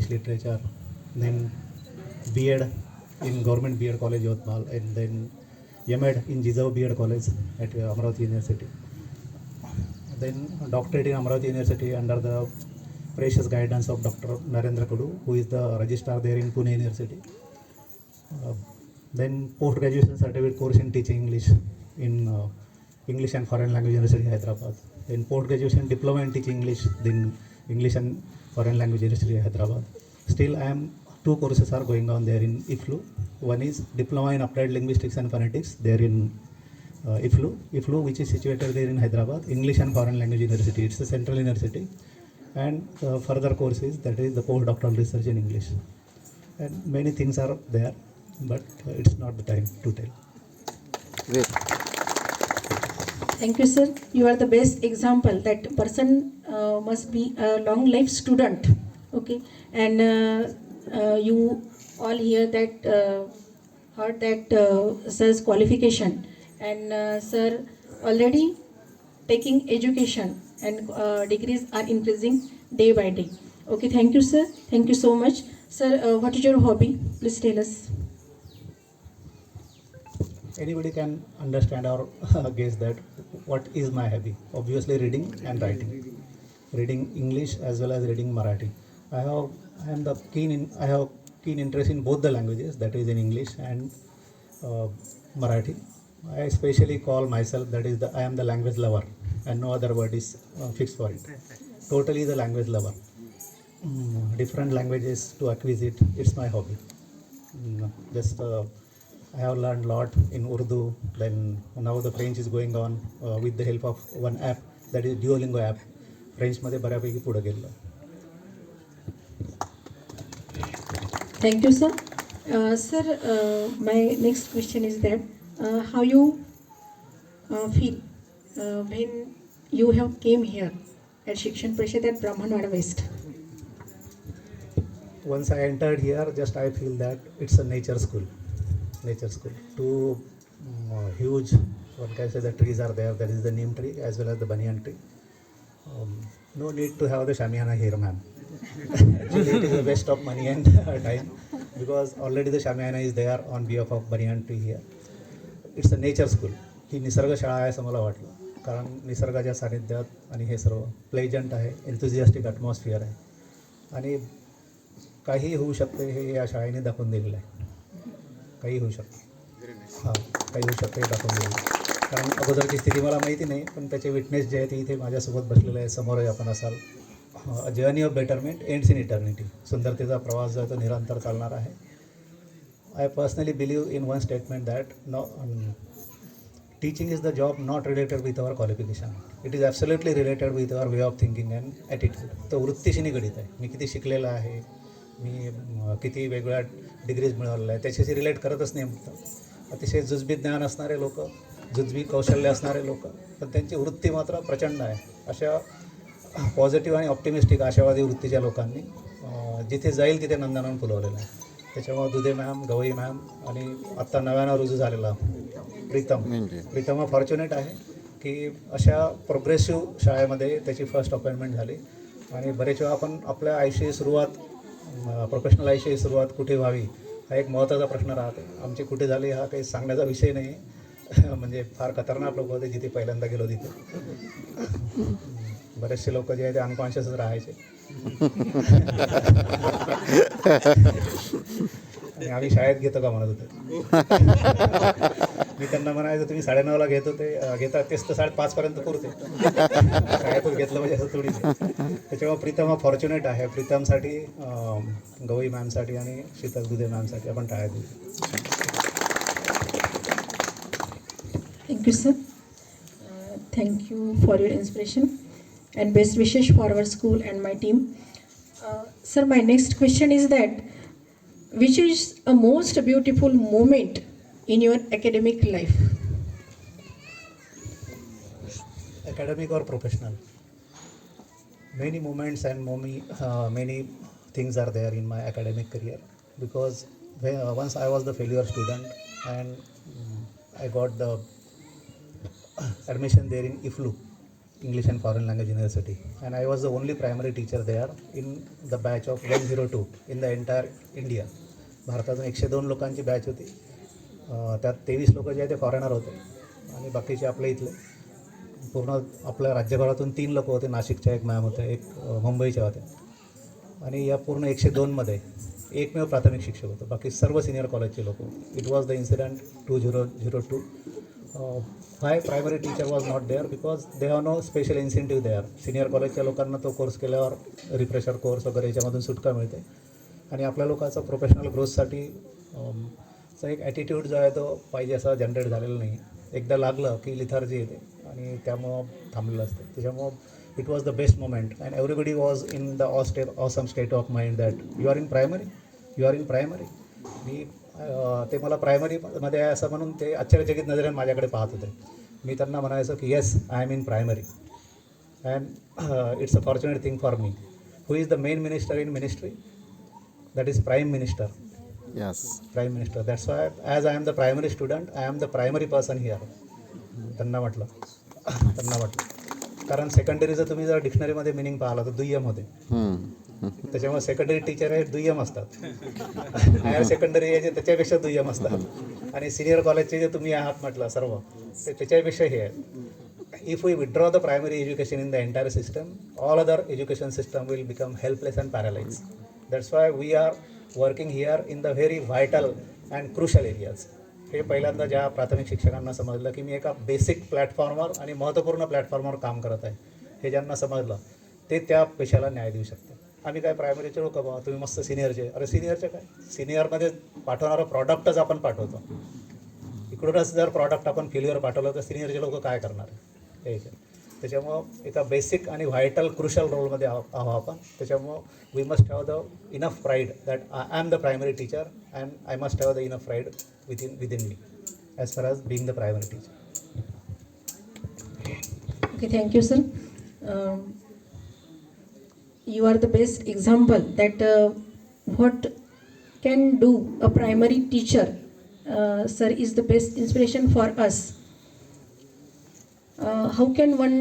English Literature, then B.Ed in Government B.Ed College Yavatmal, and then M.Ed in Jizavu B.Ed College at Amravati University. Then doctorate in Amravati University under the precious guidance of Dr. Narendra Kadu, who is the registrar there in Pune University. Then post-graduation certificate course in teaching English in English and Foreign Language University, Hyderabad. Then post-graduation diploma in teaching English, then English and Foreign Language University, Hyderabad. Still, two courses are going on there in IFLU. One is Diploma in Applied Linguistics and Phonetics there in IFLU, which is situated there in Hyderabad. English and Foreign Language University, it's a central university. And further courses, that is the postdoctoral research in English. And many things are there, but it's not the time to tell. Great. Thank you, sir. You are the best example that person must be a long life student. Okay, and you all hear that heard that sir's qualification, and sir already taking education, and degrees are increasing day by day. Okay, thank you, sir. Thank you so much, sir. What is your hobby? Please tell us. Anybody can understand or guess that what is my hobby. Obviously reading and writing. Reading English as well as reading Marathi. I have keen interest in both the languages, that is in English and Marathi. I especially call myself I am the language lover, and no other word is fixed for it. Totally the language lover. Different languages to acquisite, it's my hobby. I have learned a lot in Urdu. Then now the French is going on with the help of one app, that is Duolingo app. French मध्ये बऱ्यापैकी पुढे गेलो. Thank you, sir. Sir, my next question is that how you feel when you have came here at Shikshan Parishad at Brahmanwada West? Once I entered here, just I feel that it's a nature school. Two huge, one can say the trees are there. That is the neem tree as well as the banyan tree. No need to have the shamiana here, ma'am. Actually, it is a waste of money and time, because already the shamiana is there on behalf of banyan tree here. It's a nature school. ही निसर्ग शाळा आहे असं मला वाटलं, कारण निसर्गाच्या सानिध्यात आणि हे सर्व pleasant आहे, एन्थुझियास्टिक ॲटमॉस्फिअर आहे, आणि काही होऊ शकते हे या शाळेने दाखवून दिलेलं आहे. काही होऊ शकते, काही होऊ शकते हे दाखवून दिलेलं. कारण अगोदरची स्थिती मला माहिती नाही, पण त्याचे विटनेस जे आहे ते इथे माझ्यासोबत बसलेले आहे. समोरही आपण असाल. A journey of betterment ends in eternity. सुंदरतेचा प्रवास जो आहे तो निरंतर चालणार आहे. I personally believe in one statement that teaching is the job not related with our qualification. It is absolutely related with our way of thinking and attitude. तो वृत्तीशी निगडीत आहे. मी किती शिकलेला आहे, मी किती वेगळ्या डिग्रीज मिळवलेल्या आहे, त्याच्याशी रिलेट करतच नाही. अतिशय जुजबी ज्ञान असणारे लोक, जुजबी कौशल्य असणारे लोक, पण त्यांची वृत्ती मात्र प्रचंड आहे. अशा पॉझिटिव्ह आणि ऑप्टिमिस्टिक आशावादी वृत्तीच्या लोकांनी जिथे जाईल तिथे नंदनवन फुलवलेलं आहे. त्याच्यामुळे दुधे मॅम, गवई मॅम आणि आत्ता नव्यानं रुजू झालेला प्रीतम फॉर्च्युनेट आहे की अशा प्रोग्रेसिव्ह शाळेमध्ये त्याची फर्स्ट अपॉइंटमेंट झाली. आणि बरेच वेळा आपण आपल्या आयुष्याची सुरुवात, प्रोफेशनल आयुष्याची सुरुवात कुठे व्हावी हा एक महत्त्वाचा प्रश्न राहते. आमची कुठे झाली हा काही सांगण्याचा विषय नाही. म्हणजे फार खतरनाक लोक होते जिथे पहिल्यांदा गेलो तिथे. बरेचसे लोक जे आहे ते अनकॉन्शियसच राहायचे. आणि आम्ही शाळेत घेतो का म्हणत होते. मी त्यांना म्हणायचं तुम्ही 9:30ला घेतात तेच तर 5:30पर्यंत पुरते. शाळेतच घेतलं म्हणजे असं थोडीच. त्याच्यामुळे प्रीतम फॉर्च्युनेट आहे. प्रीतमसाठी, गवई मॅमसाठी आणि शीतल दुधे मॅमसाठी आपण टाळ्या देऊ. Thank you, sir. Thank you for your inspiration and best wishes for our school and my team. Sir, my next question is that which is a most beautiful moment in your academic life? Academic or professional? Many moments and many things are there in my academic career, because once I was the failure student and I got the admission there in IFLU. English and Foreign Language University, and I was the only primary teacher there in the batch of 102 in the entire India. भारतातून 102 लोकांची batch होती. त्यात 23 लोक जे आहे ते foreigner होते आणि बाकीचे आपले इथले. पूर्ण आपल्या राज्यभरातून 3 लोक होते. नाशिकच्या एक मॅम होत्या, एक मुंबईच्या होत्या. आणि या पूर्ण 102मध्ये एकमेव प्राथमिक शिक्षक होतं, बाकी सर्व सिनियर कॉलेजचे लोक होते. It was the incident 2002. Why primary teacher was not there? Because they have no special incentive there. Senior कॉलेजच्या लोकांना तो कोर्स केल्यावर रिफ्रेशर कोर्स वगैरे याच्यामधून सुटका मिळते आणि आपल्या लोकांचा प्रोफेशनल ग्रोथसाठी एक ॲटिट्यूड जो आहे तो पाहिजे असा जनरेट झालेला नाही. एकदा लागलं की लिथार्जी येते आणि त्यामुळं थांबलेलं असतं. त्याच्यामुळं it was the best moment and everybody was in the awesome state of mind that you are in primary. मी ते मला प्रायमरीमध्ये आहे असं म्हणून ते आश्चर्यचकित नजरेने माझ्याकडे पाहत होते. मी त्यांना म्हणायचो की yes, I am in primary and it's a fortunate thing for me. Who is the main minister in ministry? That is prime minister. Yes. Prime minister. That's why as I am the primary student, I am the primary person here. त्यांना म्हटलं कारण सेकंडरीचं तुम्ही जर डिक्शनरीमध्ये meaning पाहिलं तर दुय्यम होते. त्याच्यामुळे सेकंडरी टीचर हे दुय्यम असतात. हायर सेकंडरी हे जे त्याच्यापेक्षा दुय्यम असतात आणि सिनियर कॉलेजचे जे तुम्ही आहात म्हटलं सर्व ते त्याच्यापेक्षा हे आहे. If we withdraw the primary education in the entire system, all other education system will become helpless and paralyse. That's why we are working here in the very vital and crucial areas. हे पहिल्यांदा ज्या प्राथमिक शिक्षकांना समजलं की मी एका basic प्लॅटफॉर्मवर आणि महत्त्वपूर्ण प्लॅटफॉर्मवर काम करत आहे, हे ज्यांना समजलं ते त्या पेशाला न्याय देऊ शकते. आम्ही काय प्रायमरीचे लोक बा, तुम्ही मस्त सिनियरचे. अरे सिनियरचे काय, सिनियरमध्ये पाठवणारं प्रॉडक्टच आपण पाठवतो. इकडूनच जर प्रॉडक्ट आपण फेल्युअर पाठवलं तर सिनियरचे लोक काय करणार हे. त्याच्यामुळं एका बेसिक आणि व्हायटल क्रुशल रोलमध्ये आहो आपण. त्याच्यामुळं we must have the enough pride that I am the primary teacher and I must have the enough pride within me as far as being the primary teacher. Okay, thank you, sir. You are the best example that what can do a primary teacher, sir, is the best inspiration for us. How can one